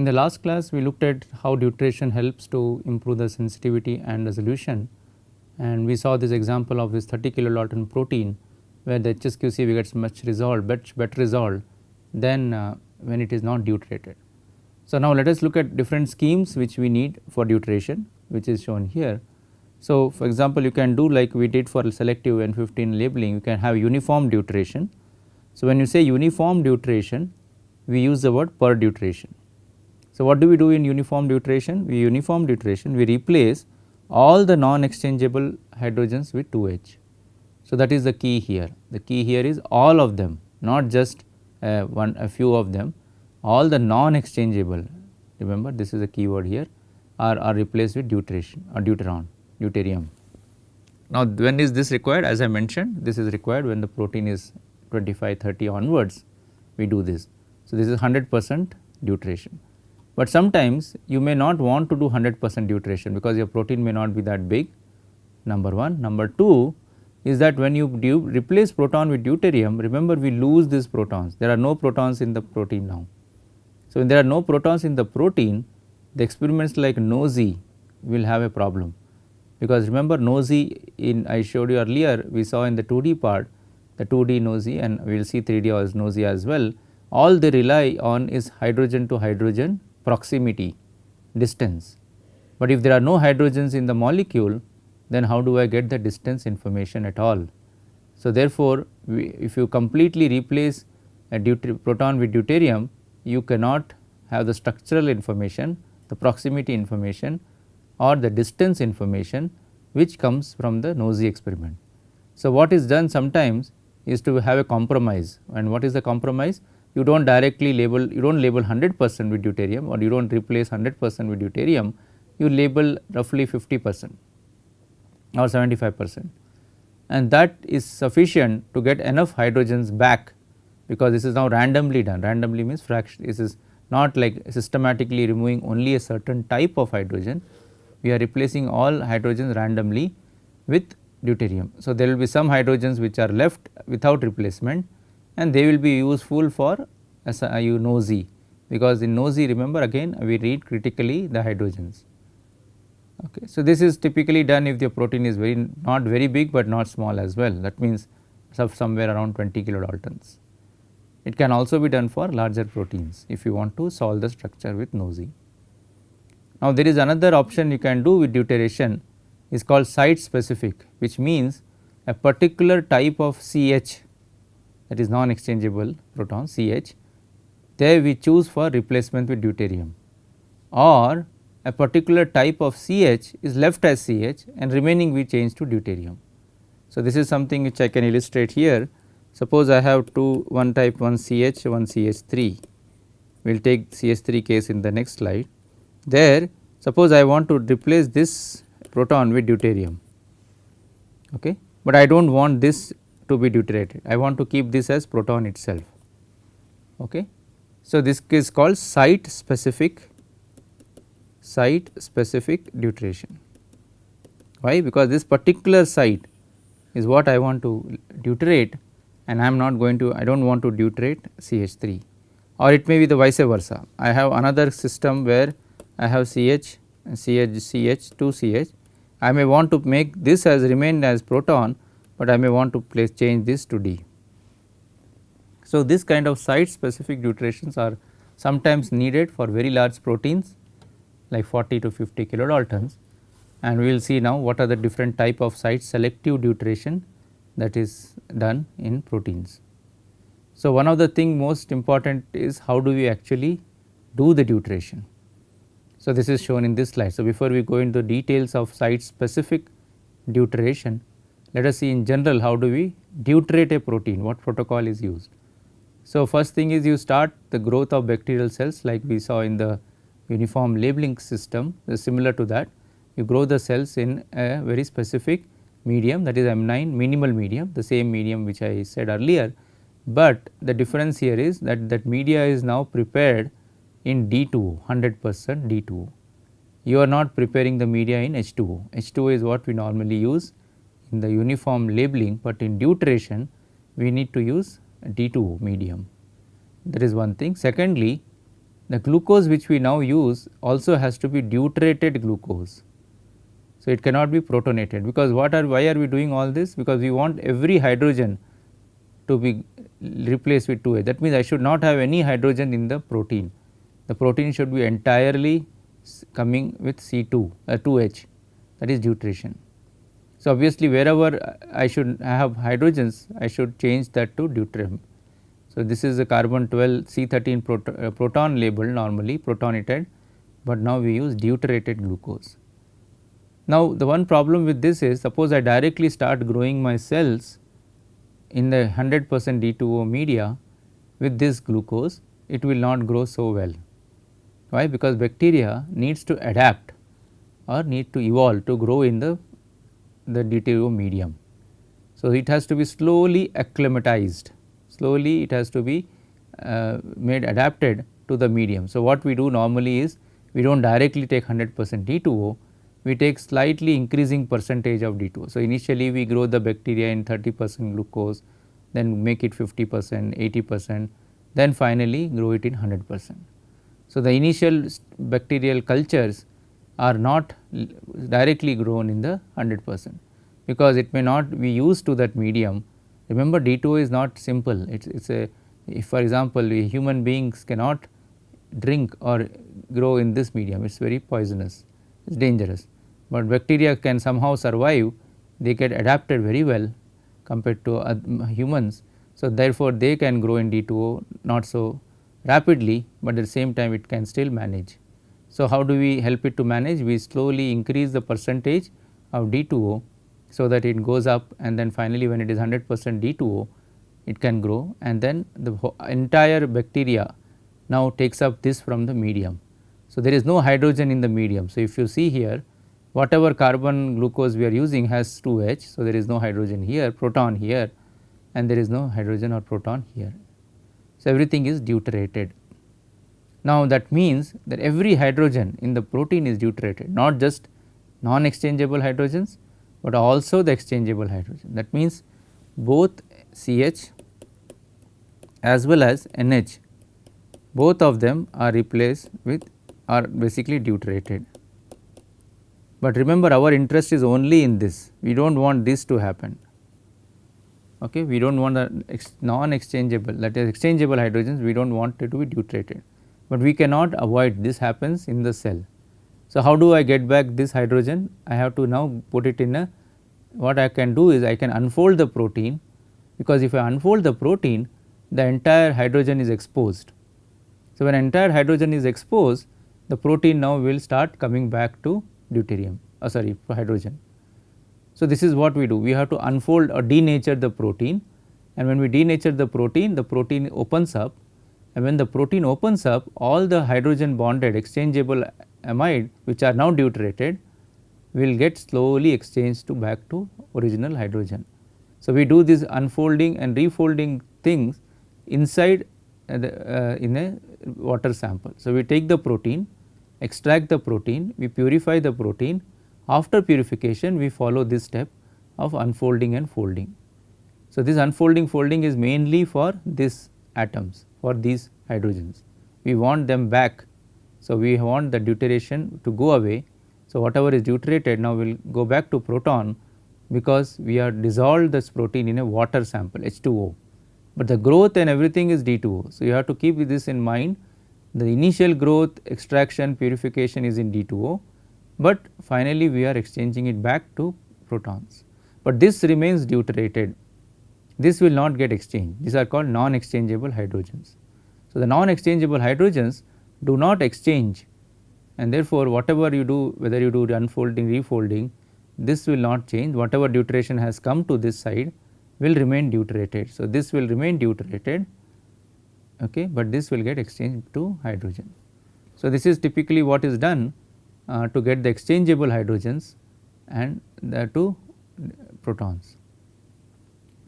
the last class we looked at how deuteration helps to improve the sensitivity and resolution, and we saw this example of this 30 kilodalton protein where the HSQC gets much better resolved than when it is not deuterated. So, now let us look at different schemes which we need for deuteration, which is shown here. So, for example, you can do like we did for selective N15 labeling, you can have uniform deuteration. So, when you say uniform deuteration, we use the word per deuteration. So, what do we do in uniform deuteration? We replace all the non-exchangeable hydrogens with 2H. So, that is the key here. The key here is all of them, not just a few of them, all the non-exchangeable, remember this is a key word here, are replaced with deuteration or deuterium. Now, when is this required? As I mentioned, this is required when the protein is 25, 30 onwards, we do this. So, this is 100% deuteration. But sometimes you may not want to do 100% deuteration because your protein may not be that big, number 1. Number 2 is that when you replace proton with deuterium, remember we lose these protons, there are no protons in the protein now. So, when there are no protons in the protein, the experiments like NOESY will have a problem, because remember NOESY I showed you earlier, we saw in the 2D part, the 2D NOESY, and we will see 3D as NOESY as well. All they rely on is hydrogen to hydrogen proximity, distance. But if there are no hydrogens in the molecule, then how do I get the distance information at all? So, therefore, if you completely replace a proton with deuterium, you cannot have the structural information, the proximity information or the distance information which comes from the NOESY experiment. So, what is done sometimes is to have a compromise, and what is the compromise? You do not directly label, you do not label 100% with deuterium, or you do not replace 100% with deuterium, you label roughly 50% or 75%, and that is sufficient to get enough hydrogens back, because this is now randomly done. Randomly means fraction, this is not like systematically removing only a certain type of hydrogen, we are replacing all hydrogens randomly with deuterium. So, there will be some hydrogens which are left without replacement, and they will be useful for NOESY, because in NOESY remember again we read critically the hydrogens. Okay. So, this is typically done if the protein is not very big, but not small as well, that means somewhere around 20 kilodaltons. It can also be done for larger proteins if you want to solve the structure with NOESY. Now, there is another option you can do with deuteration, is called site specific, which means a particular type of CH, that is non exchangeable proton CH, there we choose for replacement with deuterium, or a particular type of CH is left as CH and remaining we change to deuterium. So, this is something which I can illustrate here. Suppose I have one type, one CH, one CH3, we will take CH3 case in the next slide. There suppose I want to replace this proton with deuterium, okay, but I do not want this to be deuterated, I want to keep this as proton itself. Okay. So, this is called site specific deuteration. Why? Because this particular site is what I want to deuterate, and I am not going to, I do not want to deuterate CH3, or it may be the vice versa. I have another system where I have CH, CH, 2 CH, I may want to make this as remain as proton, but I may want to change this to D. So, this kind of site specific deuterations are sometimes needed for very large proteins like 40 to 50 kilodaltons, and we will see now what are the different type of site selective deuteration that is done in proteins. So, one of the thing most important is how do we actually do the deuteration. So, this is shown in this slide. So, before we go into details of site specific deuteration, let us see in general how do we deuterate a protein, what protocol is used. So, first thing is you start the growth of bacterial cells like we saw in the uniform labeling system, similar to that. You grow the cells in a very specific medium, that is M9 minimal medium, the same medium which I said earlier, but the difference here is that that media is now prepared in D2O, 100% D2O. You are not preparing the media in H2O. H2O is what we normally use in the uniform labeling, but in deuteration we need to use D2O medium. That is one thing. Secondly, the glucose which we now use also has to be deuterated glucose. So, it cannot be protonated, because why are we doing all this? Because we want every hydrogen to be replaced with 2H. That means I should not have any hydrogen in the protein. The protein should be entirely coming with C2 2H, that is deuteration. So, obviously wherever I should have hydrogens, I should change that to deuterium. So, this is a carbon 12 C13 proton labeled normally protonated, but now we use deuterated glucose. Now, the one problem with this is, suppose I directly start growing my cells in the 100% D2O media with this glucose, it will not grow so well. Why? Because bacteria needs to adapt or need to evolve to grow in the D2O medium. So, it has to be slowly acclimatized, slowly it has to be made adapted to the medium. So, what we do normally is, we do not directly take 100% D2O, we take slightly increasing percentage of D2O. So, initially we grow the bacteria in 30% glucose, then make it 50%, 80%, then finally grow it in 100%. So, the initial bacterial cultures are not directly grown in the 100%, because it may not be used to that medium. Remember, D2O is not simple, it is a, if for example, human beings cannot drink or grow in this medium, it is very poisonous, it is dangerous, but bacteria can somehow survive, they get adapted very well compared to humans. So, therefore, they can grow in D2O not so rapidly, but at the same time it can still manage. So, how do we help it to manage? We slowly increase the percentage of D2O, so that it goes up, and then finally when it is 100% D2O, it can grow, and then the entire bacteria now takes up this from the medium. So, there is no hydrogen in the medium. So, if you see here, whatever carbon glucose we are using has 2H. So, there is no hydrogen here, proton here, and there is no hydrogen or proton here. So, everything is deuterated. Now, that means that every hydrogen in the protein is deuterated, not just non-exchangeable hydrogens, but also the exchangeable hydrogen. That means both CH as well as NH, both of them are replaced with, are basically deuterated. But remember, our interest is only in this, we do not want this to happen. Okay? We do not want the non-exchangeable, that is exchangeable hydrogens, we do not want it to be deuterated, but we cannot avoid this happens in the cell. So, how do I get back this hydrogen? I have to now put it in a, what I can do is I can unfold the protein, because if I unfold the protein, the entire hydrogen is exposed. So, when entire hydrogen is exposed, the protein now will start coming back to deuterium, hydrogen. So, this is what we do, we have to unfold or denature the protein, and when we denature the protein opens up, and when the protein opens up, all the hydrogen bonded exchangeable amide which are now deuterated will get slowly exchanged to back to original hydrogen. So, we do this unfolding and refolding things inside in a water sample. So, we take the protein, extract the protein, we purify the protein. After purification, we follow this step of unfolding and folding. So, this unfolding folding is mainly for these atoms, for these hydrogens. We want them back. So, we want the deuteration to go away. So, whatever is deuterated now will go back to proton, because we are dissolved this protein in a water sample H2O, but the growth and everything is D2O. So, you have to keep this in mind, the initial growth, extraction, purification is in D2O, but finally we are exchanging it back to protons, but this remains deuterated, this will not get exchanged, these are called non-exchangeable hydrogens. So, the non-exchangeable hydrogens do not exchange, and therefore, whatever you do, whether you do the unfolding, refolding, this will not change, whatever deuteration has come to this side will remain deuterated. So, this will remain deuterated, okay, but this will get exchanged to hydrogen. So, this is typically what is done to get the exchangeable hydrogens and the two protons.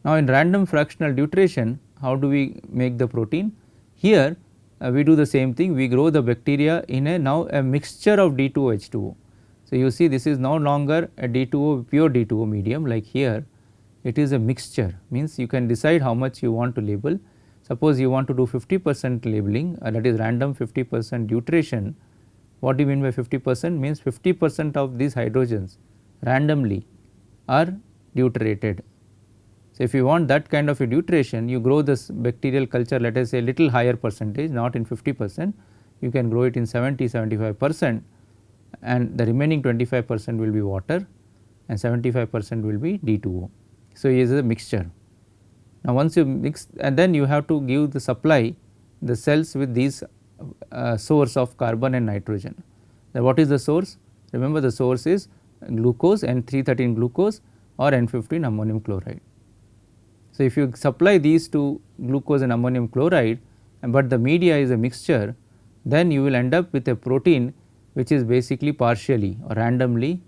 Now, in random fractional deuteration, how do we make the protein? Here we do the same thing, we grow the bacteria in a now a mixture of D2O H2O. So, you see this is no longer a D2O pure D2O medium like here, it is a mixture, means you can decide how much you want to label. Suppose you want to do 50% labeling, that is random 50% deuteration. What do you mean by 50%? Means 50% of these hydrogens randomly are deuterated. So, if you want that kind of a deuteration, you grow this bacterial culture, let us say little higher percentage, not in 50%, you can grow it in 70-75%, and the remaining 25% will be water and 75% will be D2O. So, it is a mixture. Now, once you mix, and then you have to give the supply the cells with these source of carbon and nitrogen. Now, what is the source? Remember, the source is glucose, N313 glucose or N15 ammonium chloride. So, if you supply these to glucose and ammonium chloride, but the media is a mixture, then you will end up with a protein which is basically partially or randomly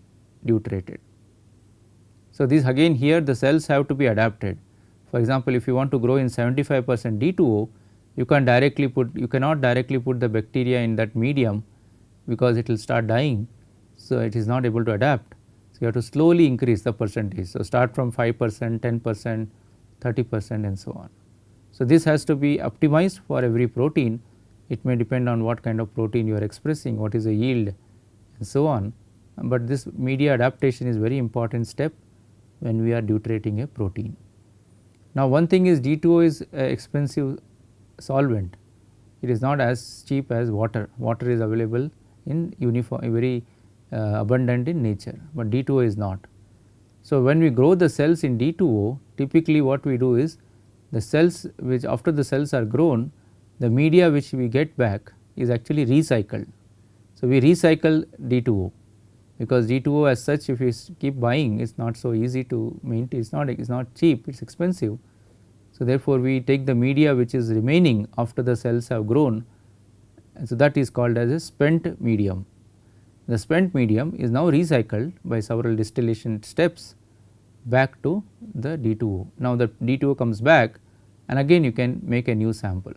deuterated. So, this again here the cells have to be adapted. For example, if you want to grow in 75% D2O, you cannot directly put the bacteria in that medium because it will start dying. So, it is not able to adapt. So, you have to slowly increase the percentage. So, start from 5%, 10%, 30% and so on. So, this has to be optimized for every protein. It may depend on what kind of protein you are expressing, what is the yield and so on, but this media adaptation is very important step when we are deuterating a protein. Now, one thing is D2O is expensive solvent, it is not as cheap as water. Water is available in uniform, very abundant in nature, but D2O is not. So, when we grow the cells in D2O, typically what we do is the cells which after the cells are grown, the media which we get back is actually recycled. So, we recycle D2O because D2O as such, if you keep buying, it is not so easy to maintain, it is not cheap, it is expensive. So, therefore, we take the media which is remaining after the cells have grown, and so that is called as a spent medium. The spent medium is now recycled by several distillation steps back to the D2O. Now, the D2O comes back and again you can make a new sample.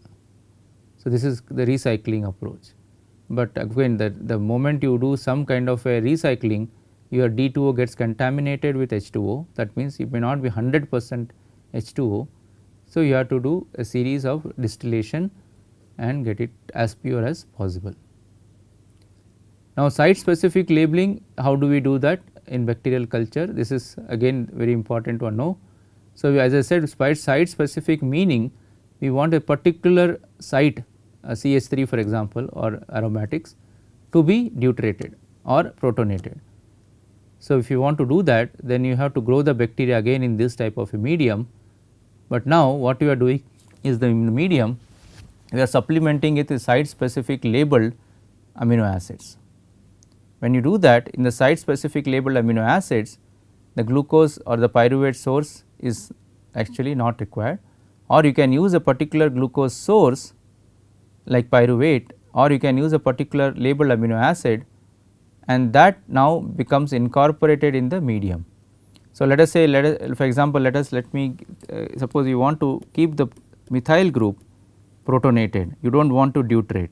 So, this is the recycling approach, but again the moment you do some kind of a recycling, your D2O gets contaminated with H2O, that means it may not be 100% H2O. So, you have to do a series of distillation and get it as pure as possible. Now, site specific labeling, how do we do that in bacterial culture? This is again very important to know. So, as I said, site specific meaning we want a particular site, CH3 for example or aromatics, to be deuterated or protonated. So, if you want to do that, then you have to grow the bacteria again in this type of a medium, but now what you are doing is the medium we are supplementing it with site specific labeled amino acids. When you do that, in the site specific labeled amino acids, the glucose or the pyruvate source is actually not required, or you can use a particular glucose source like pyruvate, or you can use a particular labeled amino acid, and that now becomes incorporated in the medium. So, let us say for example, let me suppose you want to keep the methyl group protonated, you do not want to deuterate.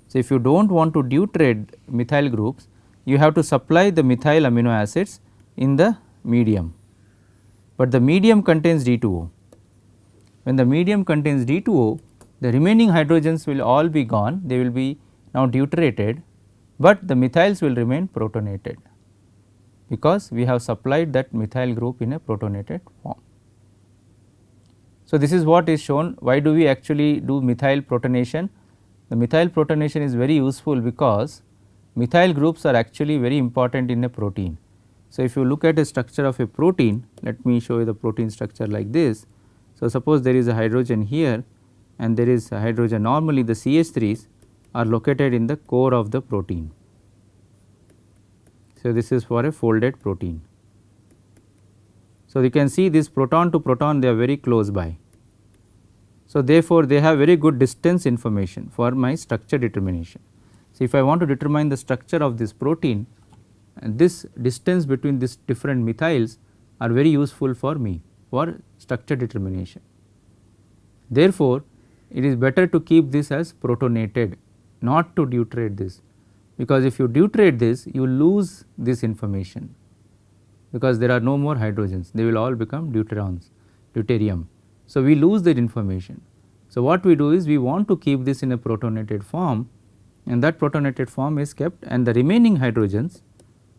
So, if you do not want to deuterate methyl groups, you have to supply the methyl amino acids in the medium, but the medium contains D2O. When the medium contains D2O, the remaining hydrogens will all be gone, they will be now deuterated, but the methyls will remain protonated because we have supplied that methyl group in a protonated form. So, this is what is shown. Why do we actually do methyl protonation? The methyl protonation is very useful because methyl groups are actually very important in a protein. So, if you look at a structure of a protein, let me show you the protein structure like this. So, suppose there is a hydrogen here and there is a hydrogen, normally the CH3s are located in the core of the protein. So, this is for a folded protein. So, you can see this proton to proton, they are very close by. So, therefore, they have very good distance information for my structure determination. So, if I want to determine the structure of this protein, and this distance between these different methyls are very useful for me for structure determination. Therefore, it is better to keep this as protonated, not to deuterate this, because if you deuterate this, you lose this information, because there are no more hydrogens, they will all become deuterium. So, we lose that information. So, what we do is we want to keep this in a protonated form, and that protonated form is kept, and the remaining hydrogens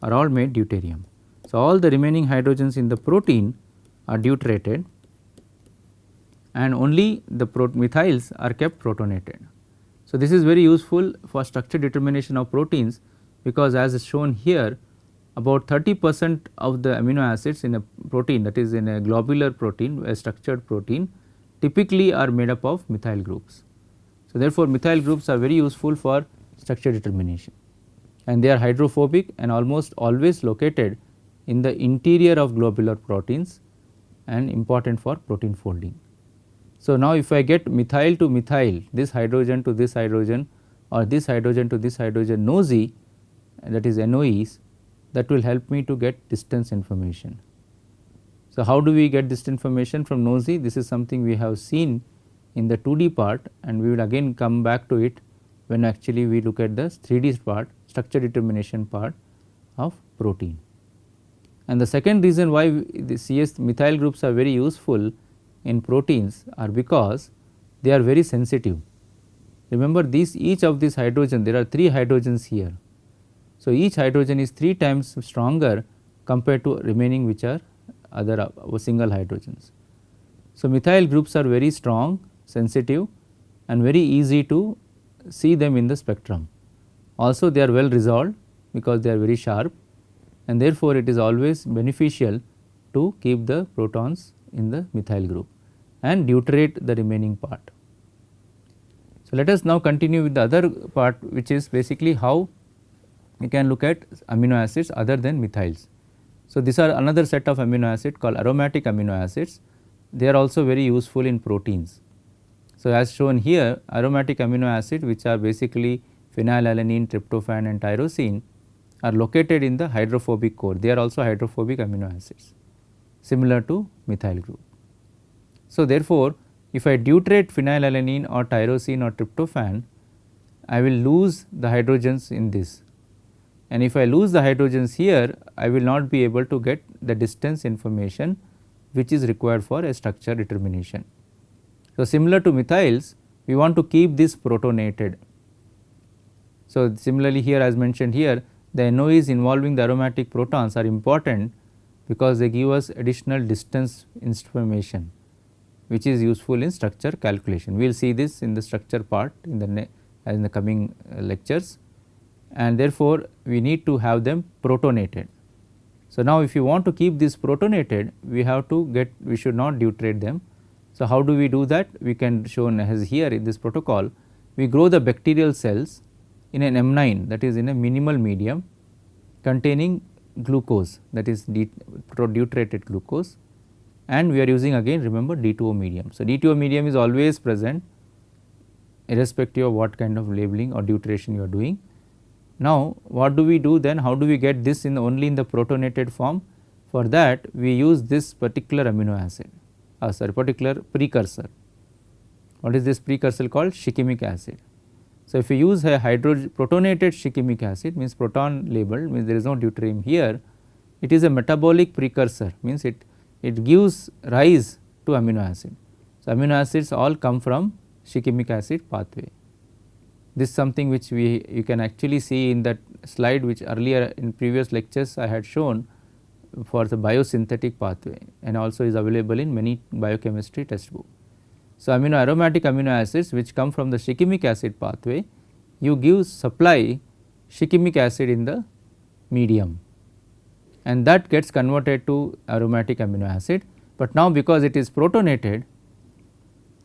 are all made deuterium. So, all the remaining hydrogens in the protein are deuterated and only the methyls are kept protonated. So, this is very useful for structure determination of proteins, because as is shown here, about 30% of the amino acids in a protein, that is in a globular protein, a structured protein, typically are made up of methyl groups. So, therefore, methyl groups are very useful for structure determination, and they are hydrophobic and almost always located in the interior of globular proteins and important for protein folding. So, now if I get methyl to methyl, this hydrogen to this hydrogen, or this hydrogen to this hydrogen nosy, that is NOEs, that will help me to get distance information. So, how do we get this information from nosy? This is something we have seen in the 2D part, and we will again come back to it when actually we look at the 3D part, structure determination part of protein. And the second reason why the CS methyl groups are very useful in proteins are because they are very sensitive. Remember, each of these hydrogen, there are 3 hydrogens here. So, each hydrogen is 3 times stronger compared to remaining, which are other single hydrogens. So, methyl groups are very strong, sensitive, and very easy to see them in the spectrum. Also, they are well resolved because they are very sharp, and therefore, it is always beneficial to keep the protons in the methyl group and deuterate the remaining part. So, let us now continue with the other part, which is basically how we can look at amino acids other than methyls. So, these are another set of amino acids called aromatic amino acids. They are also very useful in proteins. So, as shown here, aromatic amino acids, which are basically phenylalanine, tryptophan and tyrosine, are located in the hydrophobic core. They are also hydrophobic amino acids, similar to methyl group. So, therefore, if I deuterate phenylalanine or tyrosine or tryptophan, I will lose the hydrogens in this, and if I lose the hydrogens here, I will not be able to get the distance information which is required for a structure determination. So, similar to methyls, we want to keep this protonated. So, similarly here, as mentioned here, the NOEs involving the aromatic protons are important because they give us additional distance information, which is useful in structure calculation. We will see this in the structure part in the coming lectures, and therefore, we need to have them protonated. So, now if you want to keep this protonated, we should not deuterate them. So, how do we do that? We can show as here in this protocol, we grow the bacterial cells in an M9, that is in a minimal medium containing glucose, that is deuterated glucose, and we are using again, remember, D2O medium. So, D2O medium is always present irrespective of what kind of labeling or deuteration you are doing. Now, what do we do then? How do we get this only in the protonated form? For that, we use this particular amino acid, particular precursor. What is this precursor called? Shikimic acid. So, if you use a protonated shikimic acid, means proton labeled, means there is no deuterium here, it is a metabolic precursor, means it gives rise to amino acid. So, amino acids all come from shikimic acid pathway. This is something which you can actually see in that slide, which earlier in previous lectures I had shown for the biosynthetic pathway, and also is available in many biochemistry textbook. So, aromatic amino acids which come from the shikimic acid pathway, you supply shikimic acid in the medium, and that gets converted to aromatic amino acid. But now, because it is protonated,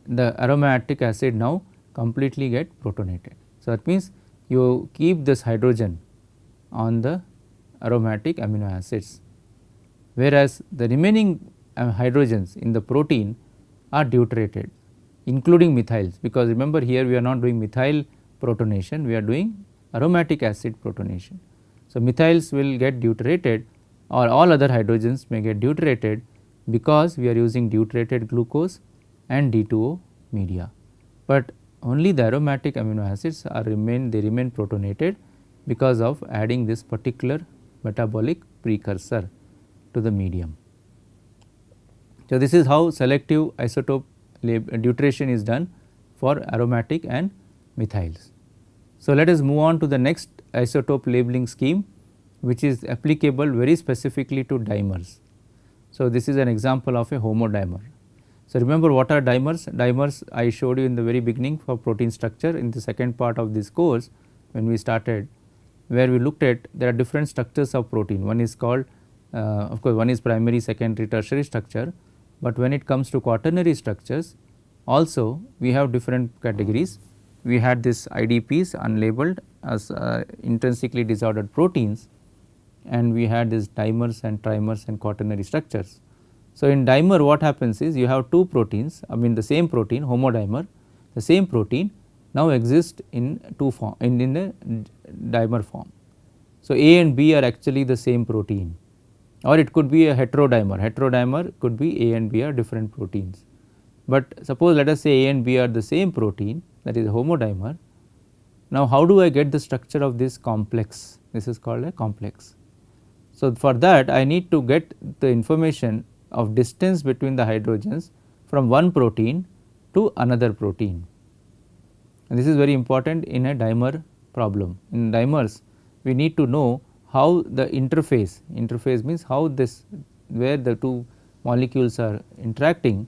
the aromatic acid now completely get protonated. So, that means you keep this hydrogen on the aromatic amino acids, whereas the remaining hydrogens in the protein are deuterated, including methyls, because remember here we are not doing methyl protonation, we are doing aromatic acid protonation. So, methyls will get deuterated, or all other hydrogens may get deuterated, because we are using deuterated glucose and D2O media. But only the aromatic amino acids remain protonated because of adding this particular metabolic precursor to the medium. So, this is how selective isotope deuteration is done for aromatic and methyls. So, let us move on to the next isotope labeling scheme, which is applicable very specifically to dimers. So, this is an example of a homodimer. So, remember what are dimers? Dimers I showed you in the very beginning for protein structure in the second part of this course when we started, where we looked at there are different structures of protein. One is called of course, one is primary, secondary, tertiary structure, but when it comes to quaternary structures also we have different categories. We had this IDPs unlabeled as intrinsically disordered proteins, and we had these dimers and trimers and quaternary structures. So, in dimer what happens is you have two proteins, I mean the same protein homodimer, the same protein now exists in two form in a dimer form. So, A and B are actually the same protein, or it could be a heterodimer. Heterodimer could be A and B are different proteins. But suppose let us say A and B are the same protein, that is a homodimer. Now, how do I get the structure of this complex? This is called a complex. So, for that I need to get the information of distance between the hydrogens from one protein to another protein, and this is very important in a dimer problem. In dimers we need to know how the interface means how this where the two molecules are interacting,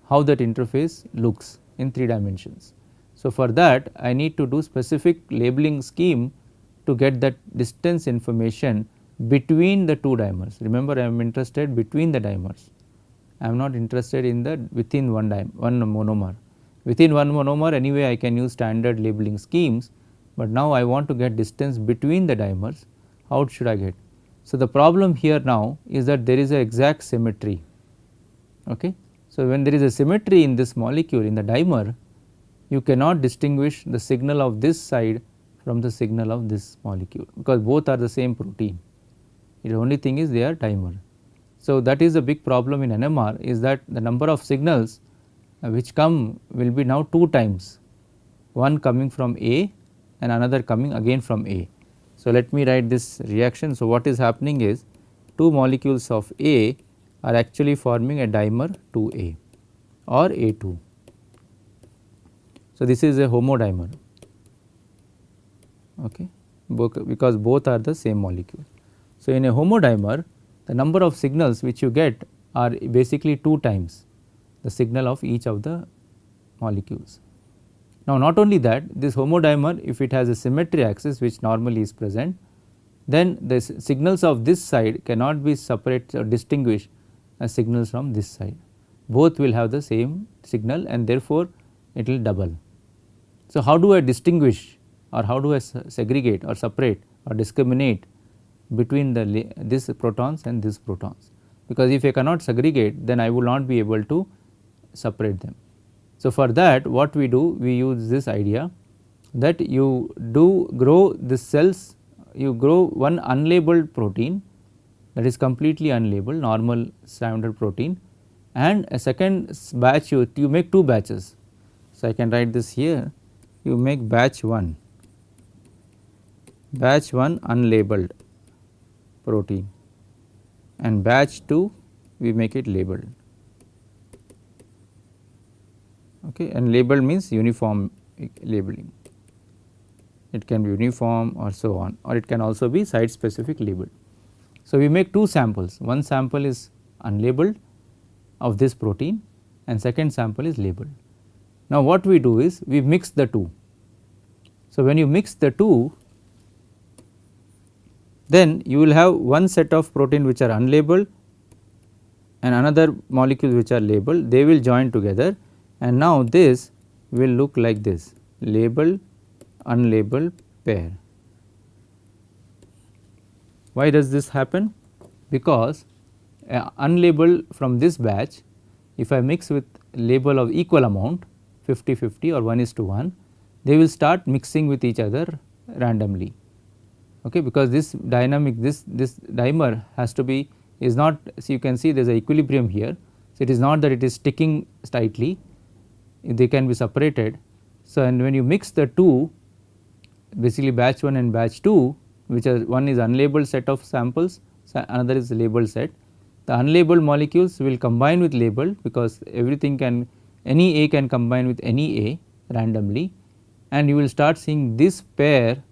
how that interface looks in 3 dimensions. So, for that I need to do specific labeling scheme to get that distance information between the two dimers. Remember, I am interested between the dimers, I am not interested in the within one monomer. Within one monomer anyway I can use standard labeling schemes, but now I want to get distance between the dimers. How should I get? So, the problem here now is that there is a exact symmetry. Okay. So, when there is a symmetry in this molecule in the dimer, you cannot distinguish the signal of this side from the signal of this molecule, because both are the same protein. The only thing is they are dimer. So, that is a big problem in NMR, is that the number of signals which come will be now 2 times, one coming from A and another coming again from A. So, let me write this reaction. So, what is happening is 2 molecules of A are actually forming a dimer 2A or A2. So, this is a homodimer, okay, because both are the same molecule. So, in a homodimer the number of signals which you get are basically 2 times the signal of each of the molecules. Now, not only that, this homodimer, if it has a symmetry axis which normally is present, then the signals of this side cannot be separated or distinguished as signals from this side. Both will have the same signal and therefore, it will double. So, how do I distinguish or how do I segregate or separate or discriminate between this protons and these protons? Because if I cannot segregate, then I will not be able to separate them. So, for that what we do, we use this idea that you do grow the cells, you grow one unlabeled protein, that is completely unlabeled normal standard protein, and a second batch you make 2 batches. So, I can write this here, you make batch 1 unlabeled protein, and batch 2 we make it labeled. Okay, and labeled means uniform labeling. It can be uniform or so on, or it can also be site specific labeled. So, we make 2 samples, one sample is unlabeled of this protein and second sample is labeled. Now, what we do is we mix the 2. So, when you mix the 2, then you will have one set of protein which are unlabeled and another molecules which are labeled, they will join together, and now this will look like this, labeled unlabeled pair. Why does this happen? Because unlabeled from this batch, if I mix with label of equal amount 50-50 or 1:1, they will start mixing with each other randomly. Okay, because this dynamic this dimer has to be is not, so you can see there is a equilibrium here. So, it is not that it is sticking tightly, they can be separated. So, and when you mix the 2, basically batch 1 and batch 2, which are one is unlabeled set of samples, another is labeled set. The unlabeled molecules will combine with labeled, because everything can, any A can combine with any A, randomly, and you will start seeing this pair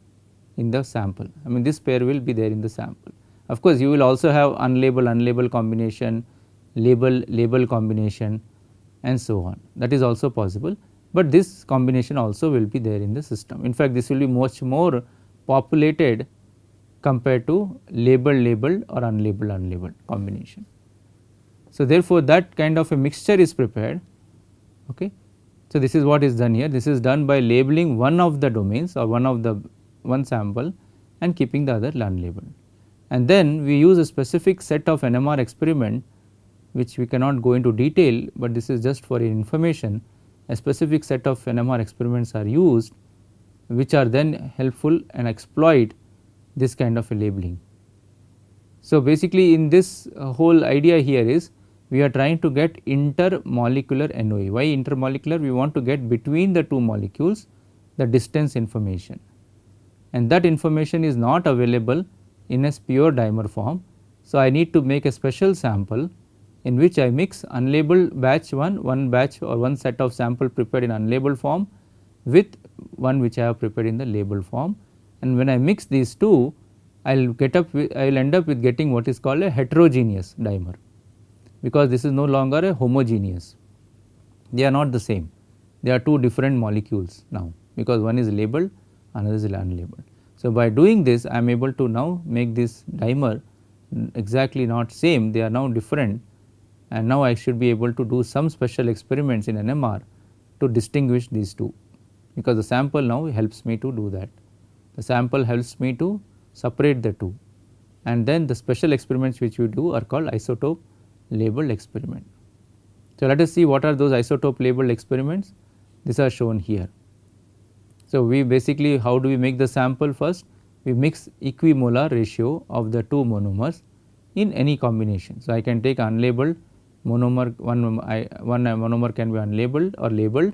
in the sample. I mean this pair will be there in the sample. Of course, you will also have unlabeled combination, label combination, and so on. That is also possible, but this combination also will be there in the system. In fact, this will be much more populated compared to labeled or unlabeled combination. So, therefore, that kind of a mixture is prepared. Okay. So, this is what is done here. This is done by labeling one of the domains or one sample and keeping the other unlabeled. And then we use a specific set of NMR experiment, which we cannot go into detail, but this is just for your information. A specific set of NMR experiments are used, which are then helpful and exploit this kind of a labeling. So, basically in this whole idea here is we are trying to get intermolecular NOE. Why intermolecular? We want to get between the two molecules the distance information, and that information is not available in a pure dimer form. So, I need to make a special sample in which I mix unlabeled batch one batch or one set of sample prepared in unlabeled form with one which I have prepared in the labeled form, and when I mix these two, I will end up with getting what is called a heterogeneous dimer, because this is no longer a homogeneous. They are not the same. They are two different molecules now, because one is labeled, another is unlabeled. So, by doing this, I am able to now make this dimer exactly not same, they are now different, and now I should be able to do some special experiments in NMR to distinguish these two, because the sample now helps me to do that. The sample helps me to separate the two, and then the special experiments which we do are called isotope labeled experiment. So, let us see what are those isotope labeled experiments. These are shown here. So, we basically how do we make the sample? First we mix equimolar ratio of the two monomers in any combination. So, I can take unlabeled monomer, one monomer can be unlabeled or labeled,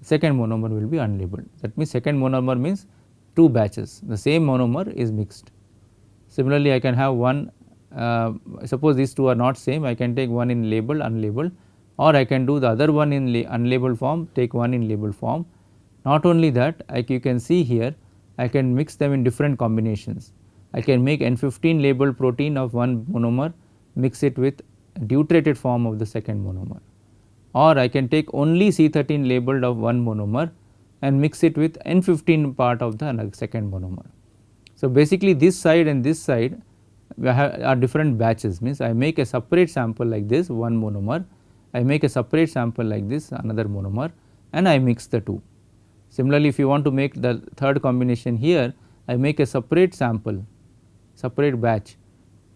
second monomer will be unlabeled. That means, second monomer means two batches, the same monomer is mixed. Similarly, I can have one, suppose these two are not same, I can take one in labeled, unlabeled, or I can do the other one in unlabeled form, take one in labeled form. Not only that, you can see here, I can mix them in different combinations. I can make N15 labeled protein of one monomer, mix it with deuterated form of the second monomer, or I can take only C13 labeled of one monomer and mix it with N15 part of the second monomer. So, basically this side and this side are different batches, means I make a separate sample like this one monomer, I make a separate sample like this another monomer, and I mix the two. Similarly, if you want to make the third combination here, I make a separate sample, separate batch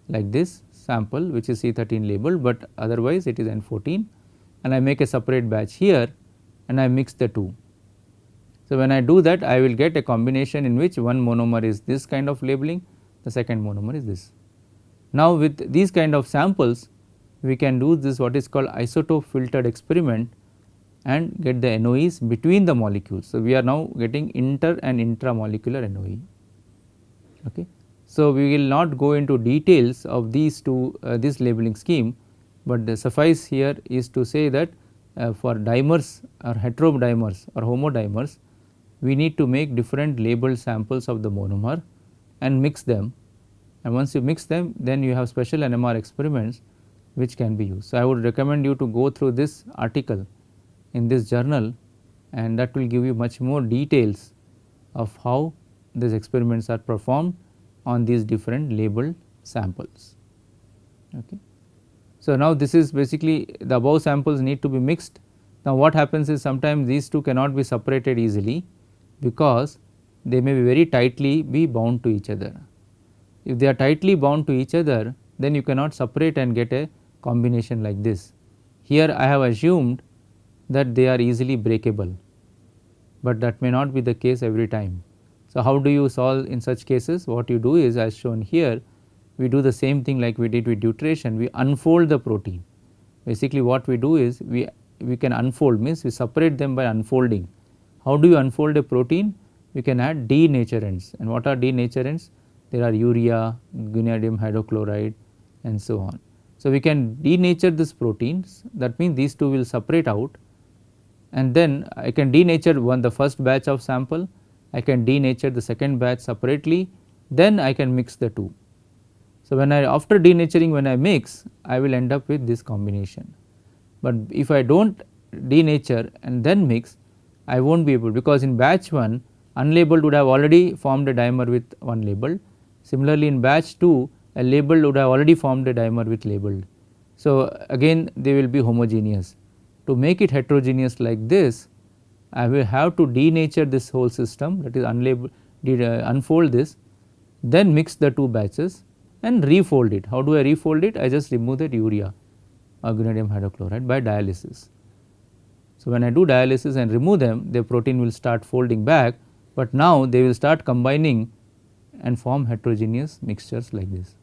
like this sample which is C13 labeled, but otherwise it is N14, and I make a separate batch here and I mix the two. So, when I do that, I will get a combination in which one monomer is this kind of labeling, the second monomer is this. Now, with these kind of samples, we can do this what is called isotope filtered experiment and get the NOEs between the molecules. So, we are now getting inter and intramolecular NOE. Okay. So, we will not go into details of these two this labeling scheme, but the suffice here is to say that for dimers or heterodimers or homodimers, we need to make different labeled samples of the monomer and mix them, and once you mix them, then you have special NMR experiments which can be used. So, I would recommend you to go through this article in this journal, and that will give you much more details of how these experiments are performed on these different labeled samples. Okay. So, now this is basically the above samples need to be mixed. Now, what happens is sometimes these two cannot be separated easily, because they may be very tightly be bound to each other. If they are tightly bound to each other, then you cannot separate and get a combination like this. Here I have assumed that they are easily breakable, but that may not be the case every time. So, how do you solve in such cases? What you do is, as shown here, we do the same thing like we did with deuteration, we unfold the protein. Basically what we do is we can unfold, means we separate them by unfolding. How do you unfold a protein? We can add denaturants, and what are denaturants? There are urea, guanidinium hydrochloride, and so on. So, we can denature these proteins, that means these two will separate out, and then I can denature the first batch of sample, I can denature the second batch separately, then I can mix the two. So, when after denaturing when I mix, I will end up with this combination, but if I do not denature and then mix, I will not be able, because in batch 1 unlabeled would have already formed a dimer with one labeled. Similarly, in batch 2 a labeled would have already formed a dimer with labeled. So, again they will be homogeneous. To make it heterogeneous like this, I will have to denature this whole system, that is unlabeled, unfold this, then mix the two batches and refold it. How do I refold it? I just remove that urea or guanidinium hydrochloride by dialysis. So, when I do dialysis and remove them, the protein will start folding back, but now they will start combining and form heterogeneous mixtures like this.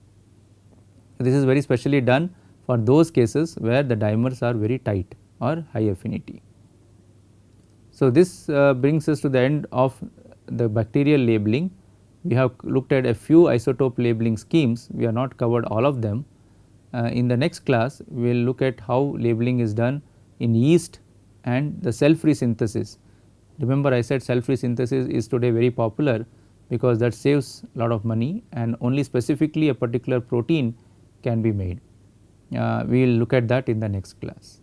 This is very specially done for those cases where the dimers are very tight or high affinity. So, this brings us to the end of the bacterial labeling. We have looked at a few isotope labeling schemes, we have not covered all of them. In the next class, we will look at how labeling is done in yeast and the cell-free synthesis. Remember, I said cell-free synthesis is today very popular because that saves a lot of money and only specifically a particular protein can be made. We will look at that in the next class.